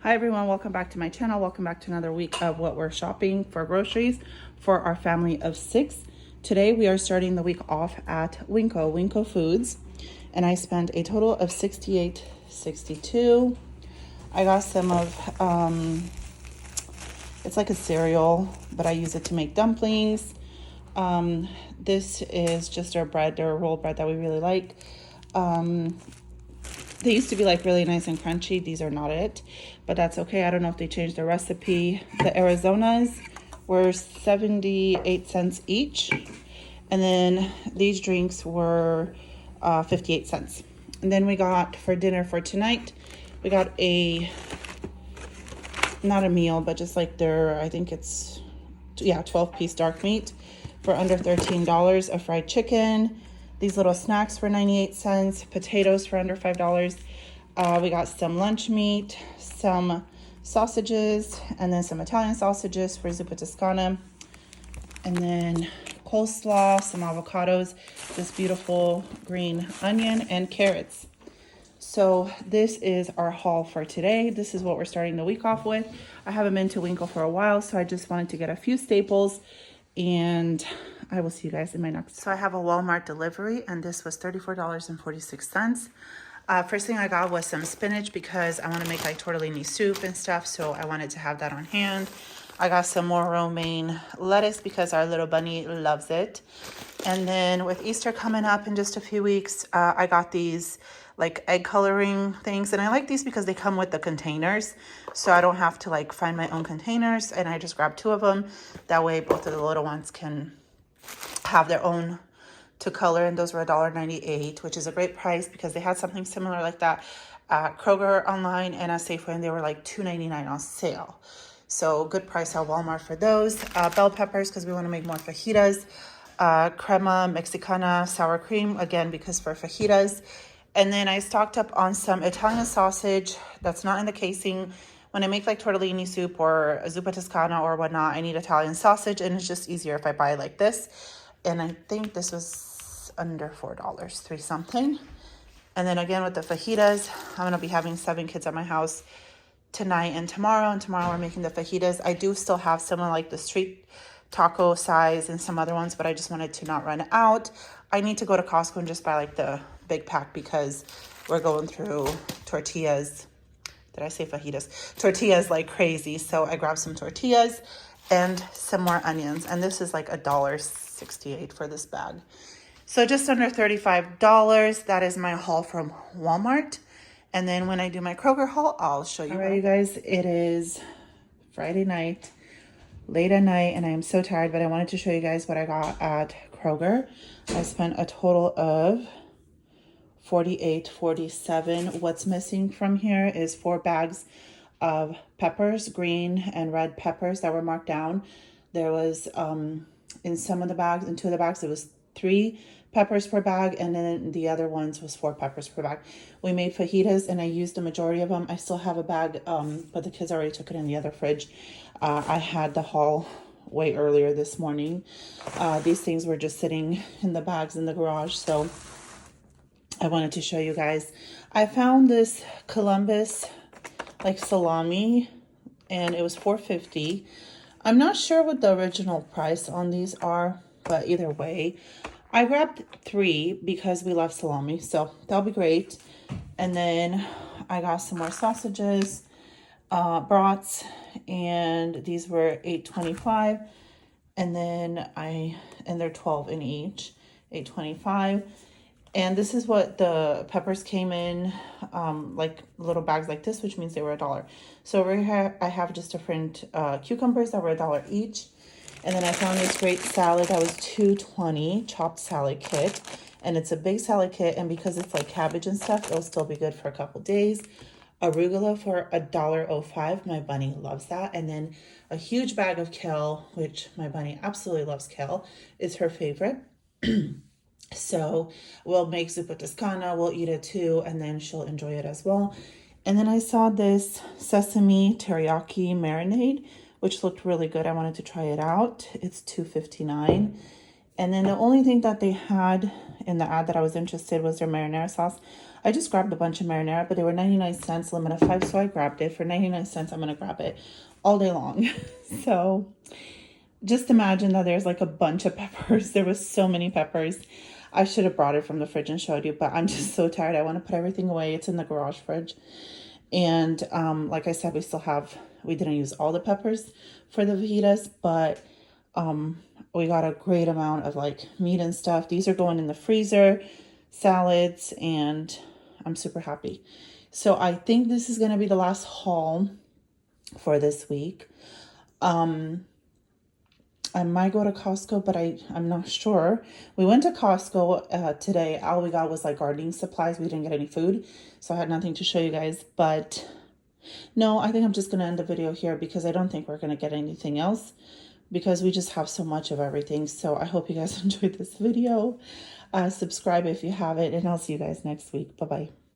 Hi everyone, welcome back to my channel. Welcome back to another week of what we're shopping for groceries for our family of 6. Today we are starting the week off at Winco Foods, and I spent a total of $68.62. I got some of it's like a cereal, but I use it to make dumplings. This is just our bread, our roll bread that we really like. They used to be like really nice and crunchy. These are not it, but that's okay. I don't know if they changed the recipe. The Arizonas were 78 cents each. And then these drinks were 58 cents. And then we got for dinner for tonight, we got not a meal, but just like I think it's, 12-piece dark meat for under $13, a fried chicken, these little snacks for 98 cents, potatoes for under $5. We got some lunch meat, some sausages, and then some Italian sausages for zuppa toscana, and then coleslaw, some avocados, this beautiful green onion, and carrots. So this is our haul for today. This is what we're starting the week off with. I haven't been to Winkle for a while, so I just wanted to get a few staples, and I will see you guys in my next. So I have a Walmart delivery, and this was $34.46. First thing I got was some spinach because I want to make like tortellini soup and stuff, so I wanted to have that on hand. I got some more romaine lettuce because our little bunny loves it. And then with Easter coming up in just a few weeks, I got these like egg coloring things, and I like these because they come with the containers, so I don't have to like find my own containers, and I just grabbed 2 of them. That way both of the little ones can have their own to color, and those were $1.98, which is a great price because they had something similar like that at Kroger online and at Safeway, and they were like $2.99 on sale. So good price at Walmart for those. Bell peppers because we want to make more fajitas. Crema Mexicana sour cream, again because for fajitas. And then I stocked up on some Italian sausage that's not in the casing. When I make like tortellini soup or a zuppa toscana or whatnot, I need Italian sausage, and it's just easier if I buy like this. And I think this was under $4, 3 something. And then again with the fajitas, I'm gonna be having 7 kids at my house tonight and tomorrow we're making the fajitas. I do still have some of like the street taco size and some other ones, but I just wanted to not run out. I need to go to Costco and just buy like the big pack because we're going through tortillas. Did I say fajitas? Tortillas like crazy. So I grabbed some tortillas and some more onions, and this is like $1.68 for this bag. So just under $35. That is my haul from Walmart. And then when I do my Kroger haul, I'll show you. All right, you guys, it is Friday night, late at night, and I am so tired, but I wanted to show you guys what I got at Kroger. I spent a total of $48.47. What's missing from here is 4 bags of peppers, green and red peppers that were marked down. There was in some of the bags, in 2 of the bags, it was 3 peppers per bag, and then the other ones was 4 peppers per bag. We made fajitas, and I used the majority of them. I still have a bag, but the kids already took it in the other fridge. I had the haul way earlier this morning. These things were just sitting in the bags in the garage, so I wanted to show you guys. I found this Columbus like salami, and it was $4.50. I'm not sure what the original price on these are, but either way, I grabbed 3 because we love salami, so that'll be great. And then I got some more sausages, brats, and these were $8.25. And then they're 12 in each, $8.25. And this is what the peppers came in, like little bags like this, which means they were $1. So over here, I have just different cucumbers that were $1 each. And then I found this great salad that was $2.20, chopped salad kit. And it's a big salad kit, and because it's like cabbage and stuff, it'll still be good for a couple days. Arugula for $1.05. My bunny loves that. And then a huge bag of kale, which my bunny absolutely loves kale. It's her favorite. So we'll make zuppa toscana, we'll eat it too, and then she'll enjoy it as well. And then I saw this sesame teriyaki marinade, which looked really good. I wanted to try it out. It's $2.59. And then the only thing that they had in the ad that I was interested was their marinara sauce. I just grabbed a bunch of marinara, but they were 99 cents, limit of 5, so I grabbed it. For 99 cents, I'm going to grab it all day long. So just imagine that there's like a bunch of peppers. There was so many peppers. I should have brought it from the fridge and showed you, but I'm just so tired. I want to put everything away. It's in the garage fridge. And like I said, we didn't use all the peppers for the fajitas, but we got a great amount of like meat and stuff. These are going in the freezer, salads, and I'm super happy. So I think this is going to be the last haul for this week. I might go to Costco, but I'm not sure. We went to Costco today. All we got was like gardening supplies. We didn't get any food, so I had nothing to show you guys. But no, I think I'm just going to end the video here because I don't think we're going to get anything else because we just have so much of everything. So I hope you guys enjoyed this video. Subscribe if you haven't, and I'll see you guys next week. Bye-bye.